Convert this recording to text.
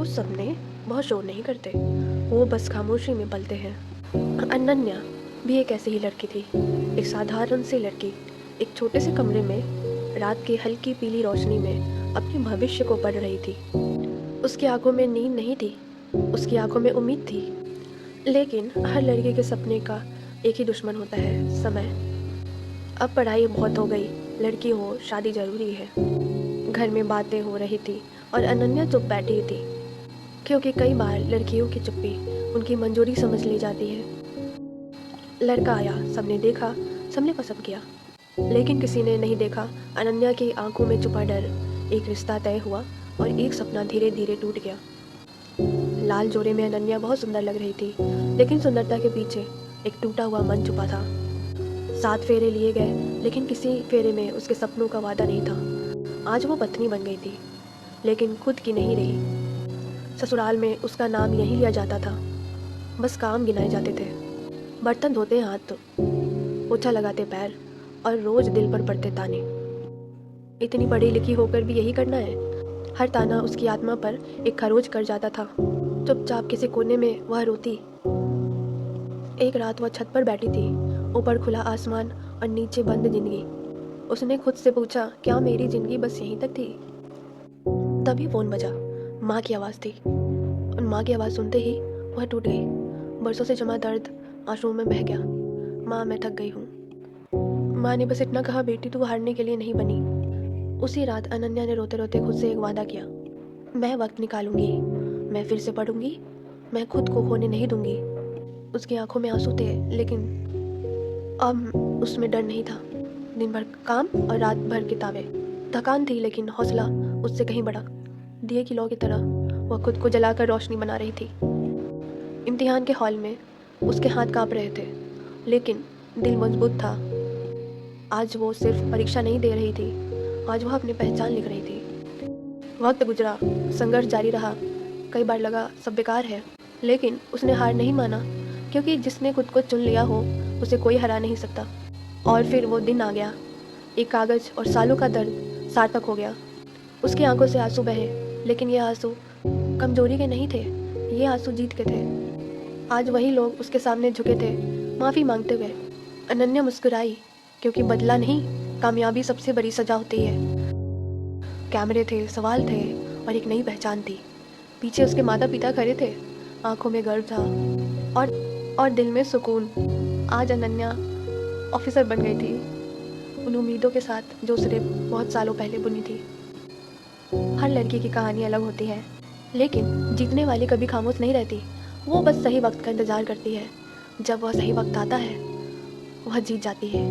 कुछ सपने बहुत शोर नहीं करते, वो बस खामोशी में पलते हैं। अनन्या भी एक ऐसी ही लड़की थी, एक साधारण सी लड़की, एक छोटे से कमरे में रात की हल्की पीली रोशनी में अपने भविष्य को पढ़ रही थी। उसकी आंखों में नींद नहीं थी, उसकी आंखों में उम्मीद थी। लेकिन हर लड़के के सपने का एक ही दुश्मन होता है, समय। अब पढ़ाई बहुत हो गई, लड़की हो, शादी जरूरी है। घर में बातें हो रही थी और अनन्या चुप बैठी थी, क्योंकि कई बार लड़कियों की चुप्पी उनकी मंजूरी समझ ली जाती है। लड़का आया, सबने देखा, सबने पसंद किया, लेकिन किसी ने नहीं देखा अनन्या की आंखों में छुपा डर। एक रिश्ता तय हुआ और एक सपना धीरे धीरे टूट गया। लाल जोड़े में अनन्या बहुत सुंदर लग रही थी, लेकिन सुंदरता के पीछे एक टूटा हुआ मन छुपा था। 7 फेरे लिए गए, लेकिन किसी फेरे में उसके सपनों का वादा नहीं था। आज वो पत्नी बन गई थी, लेकिन खुद की नहीं रही। ससुराल में उसका नाम यही लिया जाता था, बस काम गिनाए जाते थे। बर्तन धोते हाथ, पोछा लगाते पैर, और रोज दिल पर पड़ते ताने। इतनी पढ़ी लिखी होकर भी यही करना है। हर ताना उसकी आत्मा पर एक खरोच कर जाता था। चुपचाप किसी कोने में वह रोती। एक रात वह छत पर बैठी थी, ऊपर खुला आसमान और नीचे बंद जिंदगी। उसने खुद से पूछा, क्या मेरी जिंदगी बस यहीं तक थी? तभी फोन बजा। माँ की आवाज़ थी, और माँ की आवाज़ सुनते ही वह टूट गई। बरसों से जमा दर्द आंसुओं में बह गया। माँ, मैं थक गई हूँ। माँ ने बस इतना कहा, बेटी तू हारने के लिए नहीं बनी। उसी रात अनन्या ने रोते रोते खुद से एक वादा किया, मैं वक्त निकालूंगी, मैं फिर से पढ़ूंगी, मैं खुद को खोने नहीं दूंगी। उसकी आंखों में आंसू थे, लेकिन अब उसमें डर नहीं था। दिन भर काम और रात भर किताबें। थकान थी, लेकिन हौसला उससे कहीं बड़ा। दिए की लौ की तरह वह खुद को जलाकर रोशनी बना रही थी। इम्तिहान के हॉल में उसके हाथ कांप रहे थे, लेकिन दिल मजबूत था। आज वो सिर्फ परीक्षा नहीं दे रही थी, आज वह अपनी पहचान लिख रही थी। वक्त गुजरा, संघर्ष जारी रहा। कई बार लगा सब बेकार है, लेकिन उसने हार नहीं माना, क्योंकि जिसने खुद को चुन लिया हो उसे कोई हरा नहीं सकता। और फिर वो दिन आ गया, एक कागज़ और सालों का दर्द सार्थक हो गया। उसकी आंखों से आंसू बहे, लेकिन ये आंसू कमजोरी के नहीं थे, ये आंसू जीत के थे। आज वही लोग उसके सामने झुके थे, माफ़ी मांगते हुए। अनन्या मुस्कुराई, क्योंकि बदला नहीं, कामयाबी सबसे बड़ी सजा होती है। कैमरे थे, सवाल थे, और एक नई पहचान थी। पीछे उसके माता पिता खड़े थे, आंखों में गर्व था और दिल में सुकून। आज अनन्या ऑफिसर बन गई थी, उन उम्मीदों के साथ जो उसने बहुत सालों पहले बुनी थी। हर लड़की की कहानी अलग होती है, लेकिन जीतने वाली कभी खामोश नहीं रहती। वो बस सही वक्त का इंतज़ार करती है। जब वह सही वक्त आता है, वह जीत जाती है।